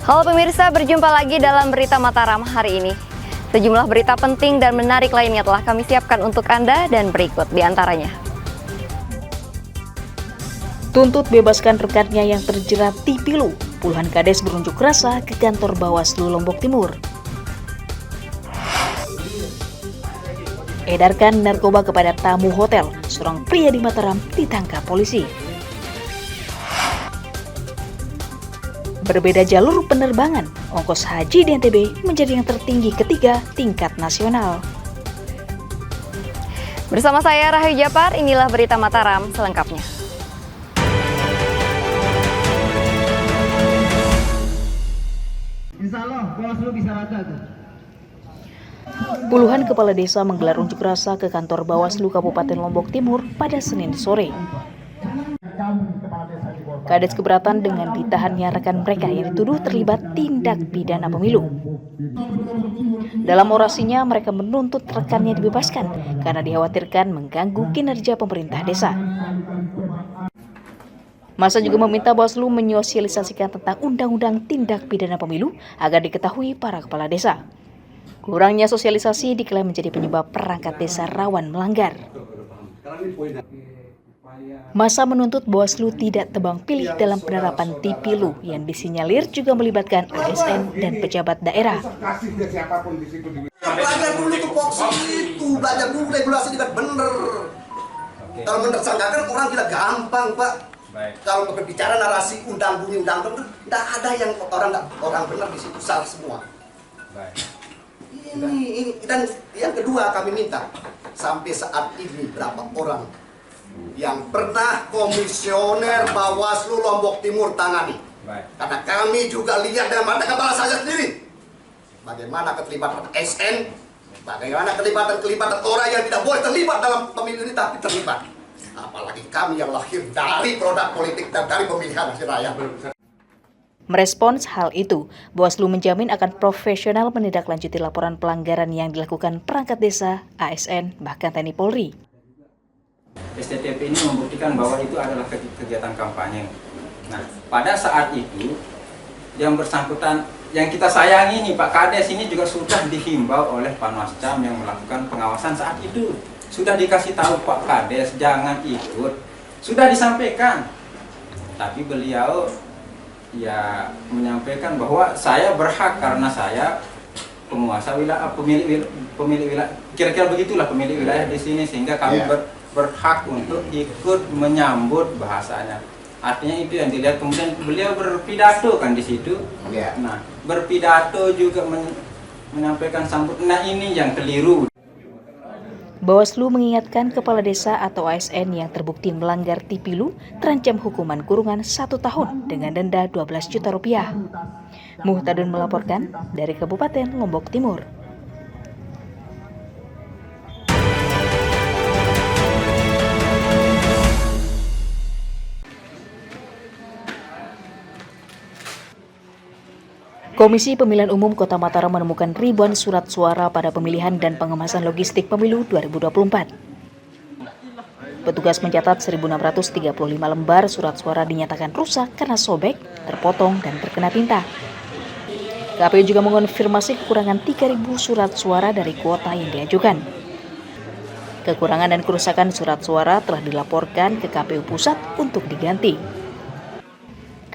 Halo pemirsa, berjumpa lagi dalam Berita Mataram hari ini. Sejumlah berita penting dan menarik lainnya telah kami siapkan untuk Anda dan berikut di antaranya. Tuntut bebaskan rekannya yang terjerat Tipilu. Puluhan kades berunjuk rasa ke kantor Bawaslu Lombok Timur. Edarkan narkoba kepada tamu hotel. Seorang pria di Mataram ditangkap polisi. Berbeda jalur penerbangan, ongkos haji di NTB menjadi yang tertinggi ketiga tingkat nasional. Bersama saya Rahayu Japar, inilah Berita Mataram selengkapnya. Insya Allah Bawaslu bisa rata tuh. Puluhan kepala desa menggelar unjuk rasa ke kantor Bawaslu Kabupaten Lombok Timur pada Senin sore. Kades keberatan dengan ditahannya rekan mereka yang dituduh terlibat tindak pidana pemilu. Dalam orasinya, mereka menuntut rekannya dibebaskan karena dikhawatirkan mengganggu kinerja pemerintah desa. Masa juga meminta Bawaslu menyosialisasikan tentang Undang-Undang Tindak Pidana Pemilu agar diketahui para kepala desa. Kurangnya sosialisasi diklaim menjadi penyebab perangkat desa rawan melanggar. Masa menuntut Bawaslu tidak tebang pilih dalam penerapan Tipilu yang disinyalir juga melibatkan ASN dan pejabat daerah. Belajar dulu tuh fokus itu, belajar dulu regulasi dengan bener. Kalau menersangkakan orang tidak gampang, Pak. Kalau berbicara narasi undang-undang itu tidak ada yang orang benar di situ, salah semua. Ini dan yang kedua kami minta sampai saat ini berapa orang yang pernah komisioner Bawaslu Lombok Timur tangani. Karena kami juga lihat dengan mata kepala saya sendiri bagaimana keterlibatan SN, bagaimana keterlibatan orang yang tidak boleh terlibat dalam pemilu ini tapi terlibat. Apalagi kami yang lahir dari produk politik dan dari pemilihan hasil rakyat. Merespons hal itu, Bawaslu menjamin akan profesional menindaklanjuti laporan pelanggaran yang dilakukan perangkat desa, ASN, bahkan TNI Polri. STTP ini membuktikan bahwa itu adalah kegiatan kampanye. Nah, pada saat itu yang bersangkutan, yang kita sayangi nih Pak Kades ini juga sudah dihimbau oleh Panwascam yang melakukan pengawasan saat itu. Sudah dikasih tahu Pak Kades jangan ikut. Sudah disampaikan. Tapi beliau ya menyampaikan bahwa saya berhak karena saya penguasa wilayah, pemilik wilayah, kira-kira begitulah pemilik wilayah di sini sehingga kami berhak untuk ikut menyambut bahasanya. Artinya itu yang dilihat. Kemudian beliau berpidato kan di situ. Nah, berpidato juga menyampaikan sambut. Nah, ini yang keliru. Bawaslu mengingatkan kepala desa atau ASN yang terbukti melanggar Tipilu terancam hukuman kurungan 1 tahun dengan denda 12 juta rupiah. Muhtadun melaporkan dari Kabupaten Lombok Timur. Komisi Pemilihan Umum Kota Mataram menemukan ribuan surat suara pada pemilihan dan pengemasan logistik pemilu 2024. Petugas mencatat 1.635 lembar surat suara dinyatakan rusak karena sobek, terpotong, dan terkena tinta. KPU juga mengonfirmasi kekurangan 3.000 surat suara dari kuota yang diajukan. Kekurangan dan kerusakan surat suara telah dilaporkan ke KPU Pusat untuk diganti.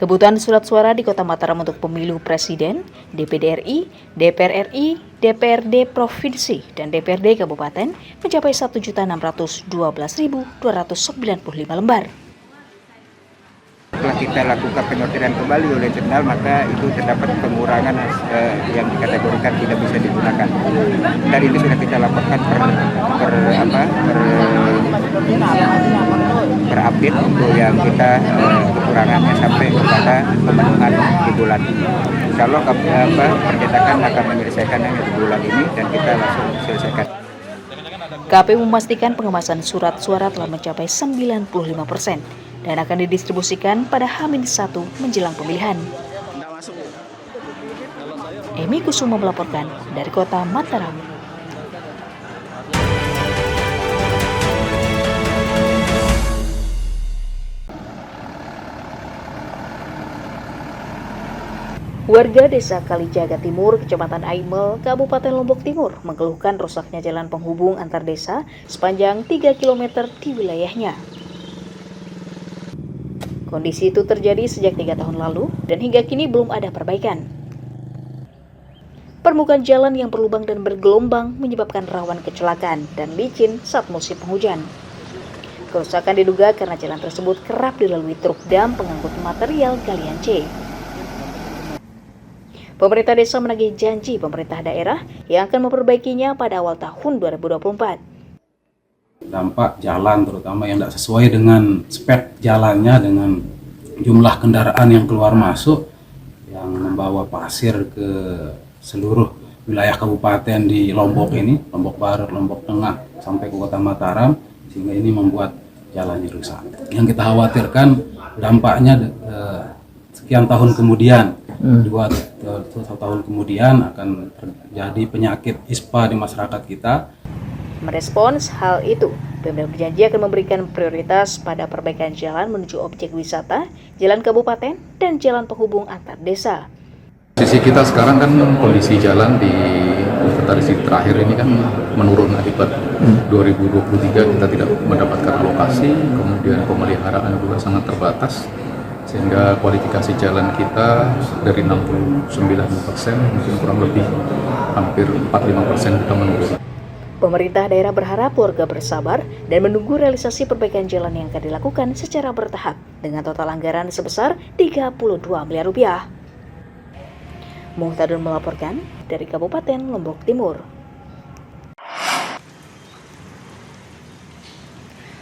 Kebutuhan surat suara di Kota Mataram untuk pemilu Presiden, DPD RI, DPR RI, DPRD Provinsi, dan DPRD Kabupaten mencapai 1.612.295 lembar. Setelah kita lakukan penyortiran kembali oleh internal, maka itu terdapat pengurangan yang dikategorikan tidak bisa digunakan. Dan itu sudah kita laporkan berupdate untuk yang kita kekurangannya sampai kepada pemenuhan di bulan ini. Insya Allah percetakan akan menyelesaikannya di bulan ini dan kita langsung selesaikan. KPU memastikan pengemasan surat suara telah mencapai 95% dan akan didistribusikan pada H-1 menjelang pemilihan. Emi Kusuma melaporkan dari Kota Mataram. Warga Desa Kalijaga Timur, Kecamatan Aimel, Kabupaten Lombok Timur mengeluhkan rusaknya jalan penghubung antar desa sepanjang 3 km di wilayahnya. Kondisi itu terjadi sejak 3 tahun lalu dan hingga kini belum ada perbaikan. Permukaan jalan yang berlubang dan bergelombang menyebabkan rawan kecelakaan dan licin saat musim penghujan. Kerusakan diduga karena jalan tersebut kerap dilalui truk dam pengangkut material galian C. Pemerintah desa menagih janji pemerintah daerah yang akan memperbaikinya pada awal tahun 2024. Dampak jalan terutama yang tidak sesuai dengan spek jalannya, dengan jumlah kendaraan yang keluar masuk, yang membawa pasir ke seluruh wilayah kabupaten di Lombok ini, Lombok Barat, Lombok Tengah, sampai ke Kota Mataram, sehingga ini membuat jalannya rusak. Yang kita khawatirkan dampaknya sekian tahun kemudian, 2 tahun kemudian akan terjadi penyakit ISPA di masyarakat kita. Merespons hal itu, Pemda berjanji akan memberikan prioritas pada perbaikan jalan menuju objek wisata, jalan kabupaten, dan jalan penghubung antar desa. Sisi kita sekarang kan kondisi jalan di inventarisasi terakhir ini kan menurun akibat 2023 kita tidak mendapatkan alokasi, kemudian pemeliharaan juga sangat terbatas, sehingga kualifikasi jalan kita dari 69% mungkin kurang lebih hampir 45% kita menurun. Pemerintah daerah berharap warga bersabar dan menunggu realisasi perbaikan jalan yang akan dilakukan secara bertahap dengan total anggaran sebesar 32 miliar rupiah. Muhtadun melaporkan dari Kabupaten Lombok Timur.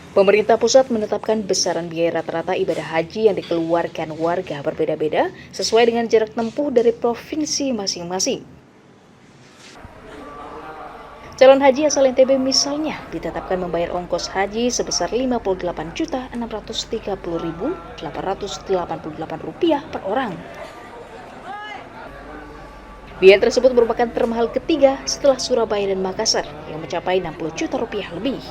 Pemerintah pusat menetapkan besaran biaya rata-rata ibadah haji yang dikeluarkan warga berbeda-beda sesuai dengan jarak tempuh dari provinsi masing-masing. Calon haji asal NTB misalnya ditetapkan membayar ongkos haji sebesar Rp58.630.888 per orang. Biaya tersebut merupakan termahal ketiga setelah Surabaya dan Makassar yang mencapai Rp60 juta lebih.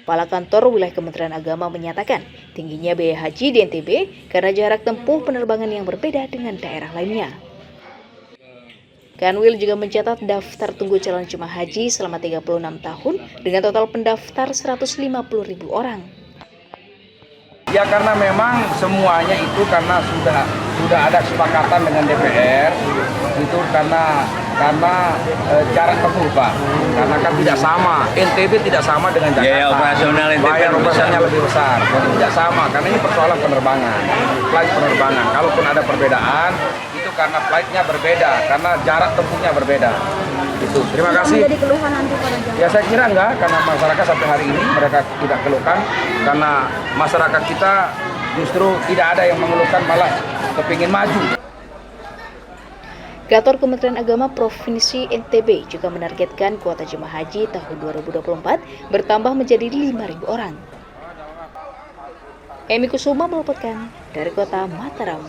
Kepala Kantor Wilayah Kementerian Agama menyatakan tingginya biaya haji di NTB karena jarak tempuh penerbangan yang berbeda dengan daerah lainnya. Kanwil juga mencatat daftar tunggu calon jemaah haji selama 36 tahun dengan total pendaftar 150.000 orang. Ya karena memang semuanya itu karena sudah ada kesepakatan dengan DPR itu karena jarak tempuh Pak, karena kan tidak sama, NTB tidak sama dengan Jakarta. Biaya operasional NTB bayar operasionalnya lebih besar, jadi tidak sama karena ini persoalan penerbangan, flight penerbangan. Kalaupun ada perbedaan itu karena flightnya berbeda, karena jarak tempuhnya berbeda. Itu. Terima kasih. Menjadi keluhan nanti pada jalan? Ya saya kira enggak, karena masyarakat sampai hari ini mereka tidak keluhkan, karena masyarakat kita justru tidak ada yang mengeluhkan, malah kepingin maju. Kantor Kementerian Agama Provinsi NTB juga menargetkan kuota jemaah haji tahun 2024 bertambah menjadi 5.000 orang. Emi Kusuma melaporkan dari Kota Mataram.